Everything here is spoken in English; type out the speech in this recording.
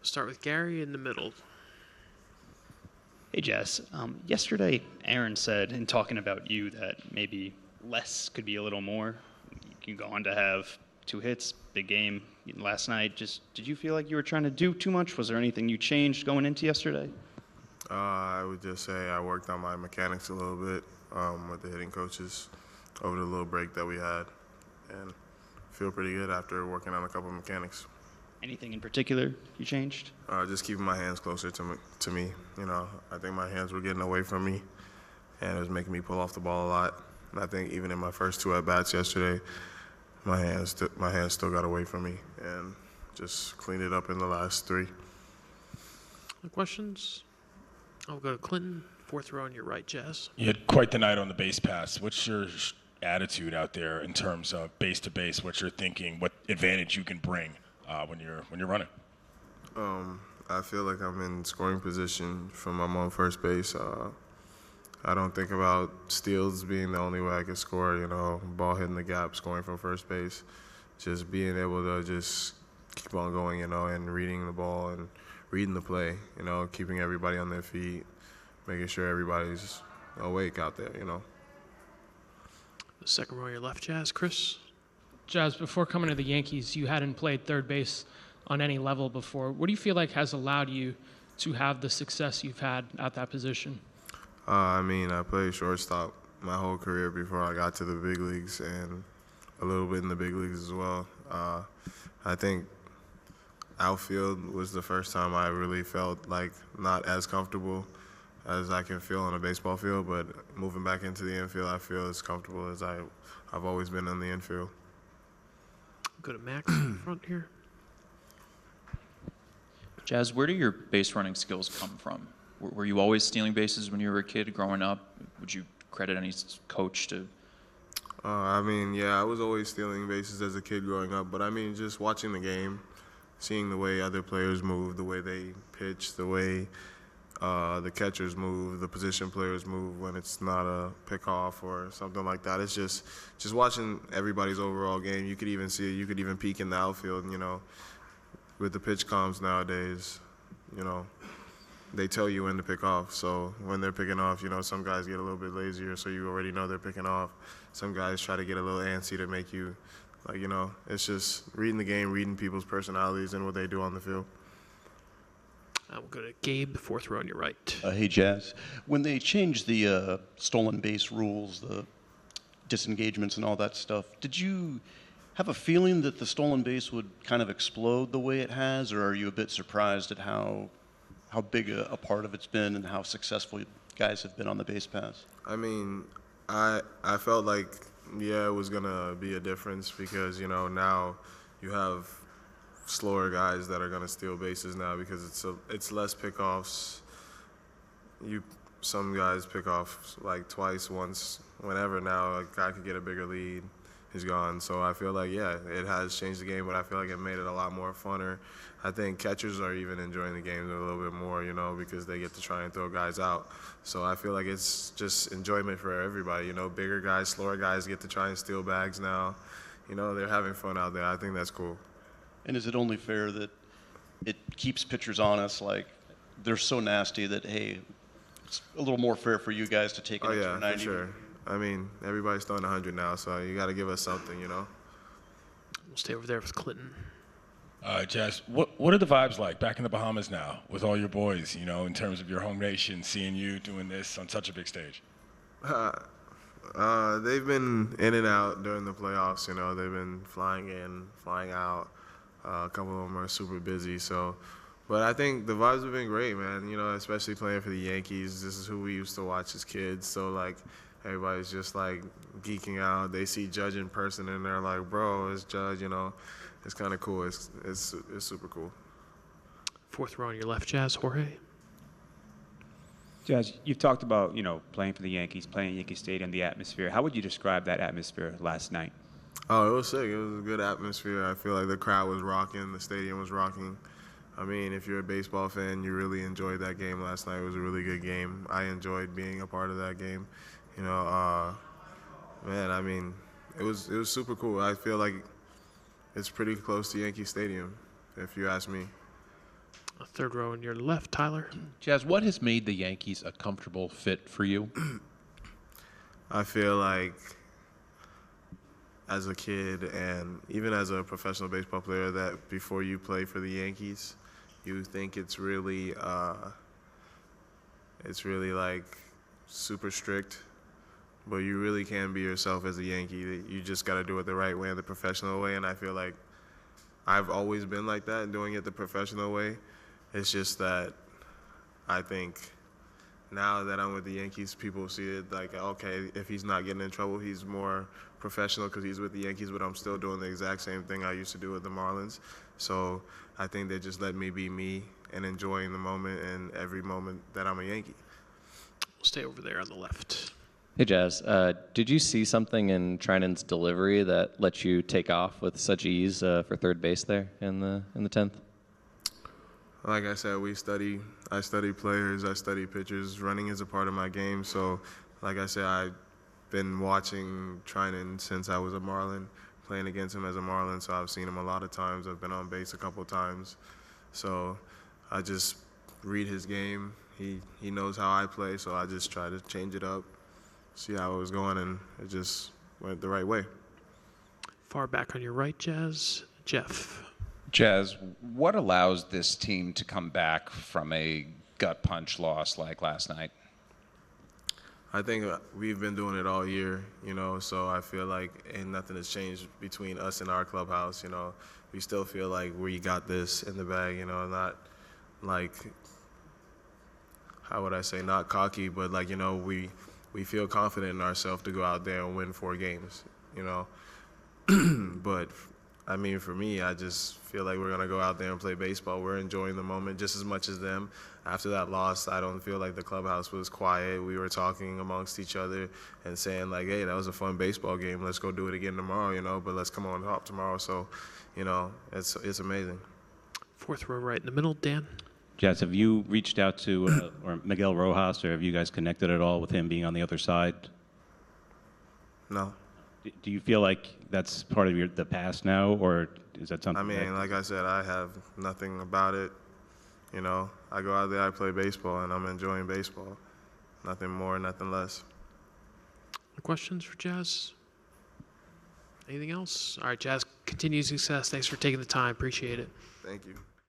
Start with Gary in the middle. Hey, Jess. Yesterday, Aaron said in talking about you that maybe less could be a little more. You go on to have 2 hits, big game last night. Did you feel like you were trying to do too much? Was there anything you changed going into yesterday? I would just say I worked on my mechanics a little bit with the hitting coaches over the little break that we had, and feel pretty good after working on a couple of mechanics. Anything in particular you changed? Just keeping my hands closer to me. I think my hands were getting away from me, and it was making me pull off the ball a lot. And I think even in my first 2 at-bats yesterday, my hands still got away from me, and just cleaned it up in the last 3. Any questions? I'll go to Clinton, 4th row on your right, Jazz. You had quite the night on the base pass. What's your attitude out there in terms of base to base? What you're thinking? What advantage you can bring when you're running? I feel like I'm in scoring position from I'm on first base. I don't think about steals being the only way I can score. Ball hitting the gap, scoring from first base, just being able to just keep on going. And reading the ball and reading the play, keeping everybody on their feet, making sure everybody's awake out there, The 2nd row on your left, Jazz. Chris? Jazz, before coming to the Yankees, you hadn't played third base on any level before. What do you feel like has allowed you to have the success you've had at that position? I played shortstop my whole career before I got to the big leagues, and a little bit in the big leagues as well. I think outfield was the first time I really felt like not as comfortable as I can feel on a baseball field, but moving back into the infield, I feel as comfortable as I've always been on the infield. Go to Max in front here. Jazz, where do your base running skills come from? Were you always stealing bases when you were a kid growing up? Would you credit any coach to? I was always stealing bases as a kid growing up, but just watching the game, seeing the way other players move, the way they pitch, the way the catchers move, the position players move when it's not a pickoff or something like that. It's just watching everybody's overall game. You could even peek in the outfield, with the pitch comms nowadays, they tell you when to pick off. So when they're picking off, some guys get a little bit lazier, so you already know they're picking off. Some guys try to get a little antsy to make you, it's just reading the game, reading people's personalities and what they do on the field. We'll go to Gabe, 4th row on your right. Hey, Jazz. When they changed the stolen base rules, the disengagements and all that stuff, did you have a feeling that the stolen base would kind of explode the way it has, or are you a bit surprised at how big a part of it's been and how successful you guys have been on the base pass? I felt like, it was going to be a difference because, now you have slower guys that are going to steal bases now because it's less pickoffs. Some guys pick off like twice, once, whenever. Now a guy could get a bigger lead. He's gone. So I feel like, it has changed the game, but I feel like it made it a lot more funner. I think catchers are even enjoying the game a little bit more, because they get to try and throw guys out. So I feel like it's just enjoyment for everybody. Bigger guys, slower guys get to try and steal bags now. They're having fun out there. I think that's cool. And is it only fair that it keeps pitchers honest? Like, they're so nasty that, hey, it's a little more fair for you guys to take an extra 90. For sure. Everybody's throwing 100 now, so you got to give us something, We'll stay over there with Clinton. Jazz, what are the vibes like back in the Bahamas now with all your boys, in terms of your home nation, seeing you doing this on such a big stage? They've been in and out during the playoffs, They've been flying in, flying out. A couple of them are super busy, but I think the vibes have been great, man, especially playing for the Yankees. This is who we used to watch as kids, so, everybody's just, geeking out. They see Judge in person, and they're like, bro, it's Judge, It's kind of cool. It's super cool. 4th row on your left, Jazz. Jorge? Jazz, you've talked about, playing for the Yankees, playing at Yankee Stadium, the atmosphere. How would you describe that atmosphere last night? Oh, it was sick. It was a good atmosphere. I feel like the crowd was rocking. The stadium was rocking. If you're a baseball fan, you really enjoyed that game last night. It was a really good game. I enjoyed being a part of that game. It was super cool. I feel like it's pretty close to Yankee Stadium, if you ask me. Third row on your left, Tyler. Jazz, what has made the Yankees a comfortable fit for you? I feel like as a kid and even as a professional baseball player that before you play for the Yankees, you think it's really like super strict, but you really can be yourself as a Yankee. You just got to do it the right way and the professional way, and I feel like I've always been like that, doing it the professional way. It's just that I think now that I'm with the Yankees, people see it like, okay, if he's not getting in trouble, he's more professional because he's with the Yankees, but I'm still doing the exact same thing I used to do with the Marlins. So I think they just let me be me and enjoying the moment and every moment that I'm a Yankee. We'll stay over there on the left. Hey, Jazz. Did you see something in Trinan's delivery that let you take off with such ease for third base there in the 10th? Like I said, I study players, I study pitchers. Running is a part of my game. So, like I said, I've been watching Trinan since I was a Marlin, playing against him as a Marlin. So I've seen him a lot of times. I've been on base a couple times. So I just read his game. He knows how I play, so I just try to change it up, see how it was going, and it just went the right way. Far back on your right, Jazz. Jeff. Jazz, what allows this team to come back from a gut punch loss like last night? I think we've been doing it all year, so I feel like nothing has changed between us and our clubhouse, We still feel like we got this in the bag, not like, how would I say, not cocky, but like, we feel confident in ourselves to go out there and win 4 games, But I mean, for me, I just feel like we're going to go out there and play baseball. We're enjoying the moment just as much as them. After that loss, I don't feel like the clubhouse was quiet. We were talking amongst each other and saying, like, hey, that was a fun baseball game. Let's go do it again tomorrow, but let's come on top tomorrow. So, it's amazing. Fourth row right in the middle, Dan. Jazz, have you reached out to or Miguel Rojas, or have you guys connected at all with him being on the other side? No. Do you feel like that's part of the past now, or is that something? I mean, like I said, I have nothing about it. I go out there, I play baseball, and I'm enjoying baseball. Nothing more, nothing less. Questions for Jazz? Anything else? All right, Jazz, continued success. Thanks for taking the time. Appreciate it. Thank you.